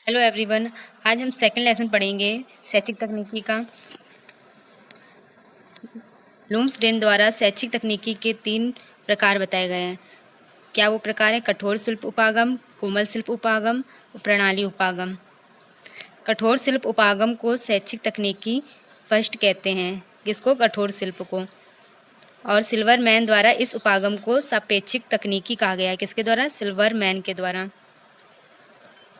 Hello everyone, आज हम second lesson पढ़ेंगे शैक्षिक तकनीकी का। लूम्सडेन द्वारा शैक्षिक तकनीकी के 3 प्रकार बताए गए हैं। क्या वो प्रकार है? कठोर शिल्प उपागम, कोमल शिल्प उपागम और प्रणाली उपागम। कठोर शिल्प उपागम को शैक्षिक तकनीकी फर्स्ट कहते हैं, किसको? कठोर शिल्प को। और सिल्वरमैन द्वारा इस उपागम को सापेक्षिक तकनीकी कहा गया है। किसके द्वारा? सिल्वरमैन के द्वारा।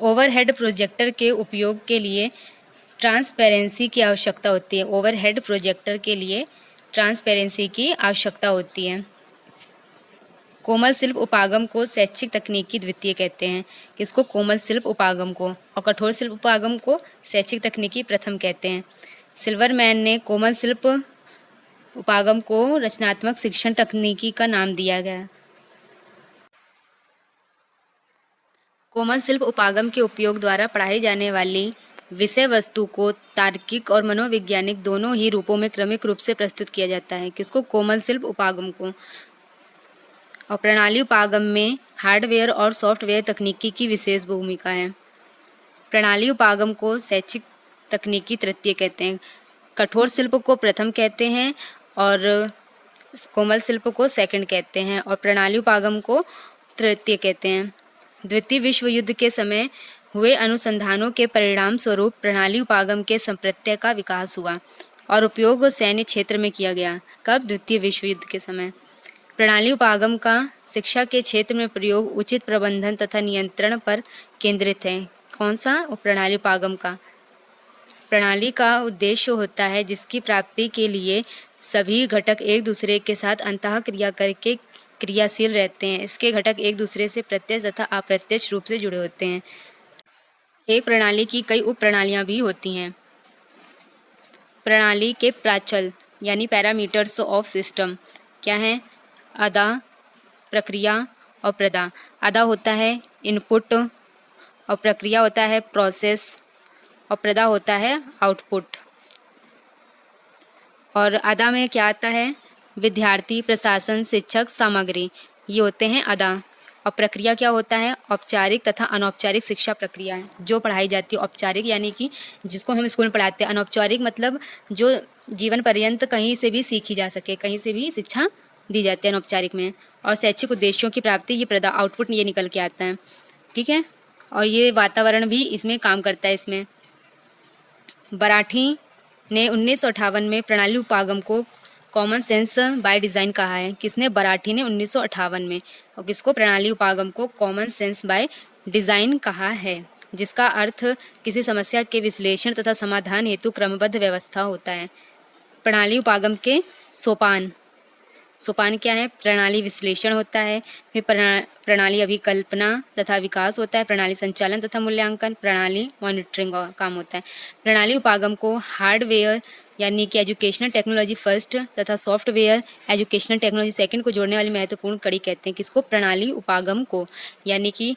ओवरहेड प्रोजेक्टर के उपयोग के लिए ट्रांसपेरेंसी की आवश्यकता होती है। ओवरहेड प्रोजेक्टर के लिए ट्रांसपेरेंसी की आवश्यकता होती है। कोमल शिल्प उपागम को शैक्षिक तकनीकी द्वितीय कहते हैं, किसको? कोमल शिल्प उपागम को। और कठोर शिल्प उपागम को शैक्षिक तकनीकी प्रथम कहते हैं। सिल्वरमैन ने कोमल शिल्प उपागम को रचनात्मक शिक्षण तकनीकी का नाम दिया गया। कोमल शिल्प उपागम के उपयोग द्वारा पढ़ाई जाने वाली विषय वस्तु को तार्किक और मनोवैज्ञानिक दोनों ही रूपों में क्रमिक रूप से प्रस्तुत किया जाता है, किसको? कोमल शिल्प उपागम को। और प्रणाली उपागम में हार्डवेयर और सॉफ्टवेयर तकनीकी की विशेष भूमिका है। प्रणाली उपागम को शैक्षिक तकनीकी तृतीय कहते हैं। कठोर शिल्प को प्रथम कहते हैं और कोमल शिल्प को सेकंड कहते हैं और प्रणाली उपागम को तृतीय कहते हैं। द्वितीय विश्व युद्ध के समय हुए अनुसंधानों के परिणाम स्वरूप प्रणाली उपागम के संप्रत्यय का विकास हुआ और उपयोग सैन्य क्षेत्र में किया गया। कब? द्वितीय विश्व युद्ध के समय। प्रणाली उपागम का शिक्षा के क्षेत्र में प्रयोग उचित प्रबंधन तथा नियंत्रण पर केंद्रित है। कौन सा? प्रणाली उपागम का। प्रणाली का उद्देश्य होता है जिसकी प्राप्ति के लिए सभी घटक एक दूसरे के साथ अंतः क्रिया करके क्रियाशील रहते हैं। इसके घटक एक दूसरे से प्रत्यक्ष तथा अप्रत्यक्ष रूप से जुड़े होते हैं। एक प्रणाली की कई उप प्रणालियां भी होती हैं। प्रणाली के प्राचल यानी पैरामीटर्स ऑफ सिस्टम क्या हैं? अदा, प्रक्रिया और प्रदा। अदा होता है इनपुट और प्रक्रिया होता है प्रोसेस और प्रदा होता है आउटपुट। और अदा में क्या आता है? विद्यार्थी, प्रशासन, शिक्षक, सामग्री, ये होते हैं अदा। और प्रक्रिया क्या होता है? औपचारिक तथा अनौपचारिक शिक्षा प्रक्रिया है जो पढ़ाई जाती है। औपचारिक यानी कि जिसको हम स्कूल में पढ़ाते हैं। अनौपचारिक मतलब जो जीवन पर्यंत कहीं से भी सीखी जा सके, कहीं से भी शिक्षा दी जाती है अनौपचारिक में। और शैक्षिक उद्देश्यों की प्राप्ति, ये प्रदा आउटपुट ये निकल के आता है। ठीक है। और ये वातावरण भी इसमें काम करता है। इसमें बराठी ने 1958 में प्रणाली उपागम को कॉमन सेंस बाय डिज़ाइन कहा है। किसने? बराठी ने 1958 में। और किसको? प्रणाली उपागम को कॉमन सेंस बाय डिज़ाइन कहा है, जिसका अर्थ किसी समस्या के विश्लेषण तथा समाधान हेतु क्रमबद्ध व्यवस्था होता है। प्रणाली उपागम के सोपान क्या है? प्रणाली विश्लेषण होता है, फिर प्रणाली अभिकल्पना तथा विकास होता है, प्रणाली संचालन तथा मूल्यांकन, प्रणाली मॉनिटरिंग काम होता है। प्रणाली उपागम को हार्डवेयर यानी कि एजुकेशनल टेक्नोलॉजी फर्स्ट तथा सॉफ्टवेयर एजुकेशनल टेक्नोलॉजी सेकंड को जोड़ने वाली महत्वपूर्ण कड़ी कहते हैं। किसको? प्रणाली उपागम को। यानी कि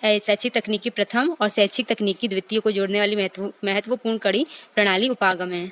शैक्षिक तकनीकी प्रथम और शैक्षिक तकनीकी द्वितीय को जोड़ने वाली महत्वपूर्ण कड़ी प्रणाली उपागम है।